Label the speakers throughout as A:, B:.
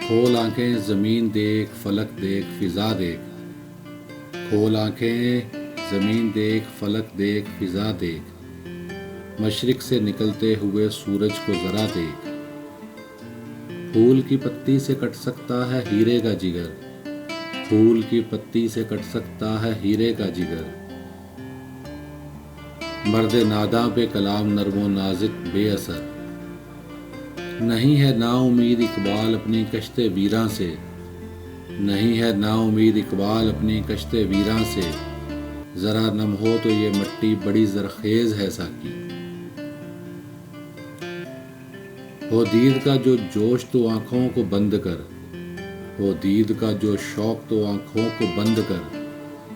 A: کھول آنکھیں زمین دیکھ فلک دیکھ فضا دیکھ، کھول آنکھیں زمین دیکھ فلک دیکھ فضا دیکھ، مشرق سے نکلتے ہوئے سورج کو ذرا دیکھ۔ پھول کی پتی سے کٹ سکتا ہے ہیرے کا جگر، پھول کی پتی سے کٹ سکتا ہے ہیرے کا جگر، مرد ناداں پہ کلام نرم و نازک بے اثر۔ نہیں ہے نا امید اقبال اپنی کشت ویراں سے، نہیں ہے نا امید اقبال اپنی کشت ویراں سے، ذرا نم ہو تو یہ مٹی بڑی زرخیز ہے ساقی۔ ہو دید کا جو جوش تو آنکھوں کو بند کر، ہو دید کا جو شوق تو آنکھوں کو بند کر،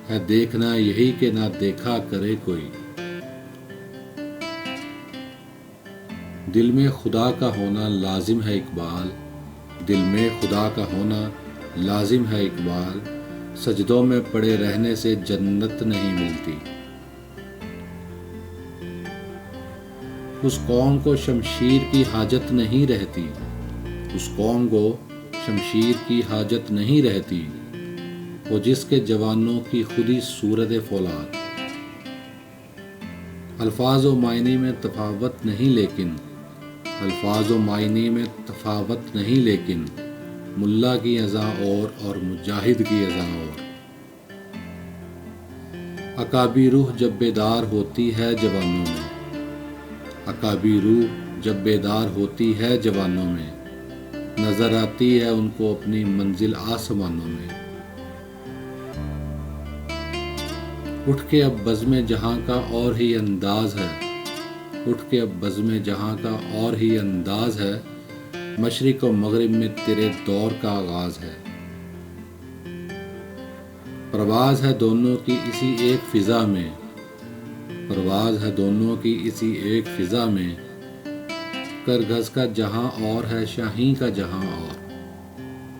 A: ہے دیکھنا یہی کہ نہ دیکھا کرے کوئی۔ دل میں خدا کا ہونا لازم ہے اقبال، دل میں خدا کا ہونا لازم ہے اقبال، سجدوں میں پڑے رہنے سے جنت نہیں ملتی۔ اس قوم کو شمشیر کی حاجت نہیں رہتی، اس قوم کو شمشیر کی حاجت نہیں رہتی، وہ جس کے جوانوں کی خودی صورت فولاد۔ الفاظ و معنی میں تفاوت نہیں لیکن، الفاظ و معنی میں تفاوت نہیں لیکن، ملا کی اذاں اور مجاہد کی اذاں اور۔ عقابی روح جب بیدار ہوتی ہے جوانوں میں، عقابی روح جب بیدار ہوتی ہے جوانوں میں، نظر آتی ہے ان کو اپنی منزل آسمانوں میں۔ اٹھ کے اب بزم جہاں کا اور ہی انداز ہے، اٹھ کے اب بزم جہاں کا اور ہی انداز ہے، مشرق و مغرب میں تیرے دور کا آغاز ہے۔ پرواز ہے دونوں کی اسی ایک فضا میں، پرواز ہے دونوں کی اسی ایک فضا میں، کرگھس کا جہاں اور ہے شاہین کا جہاں اور۔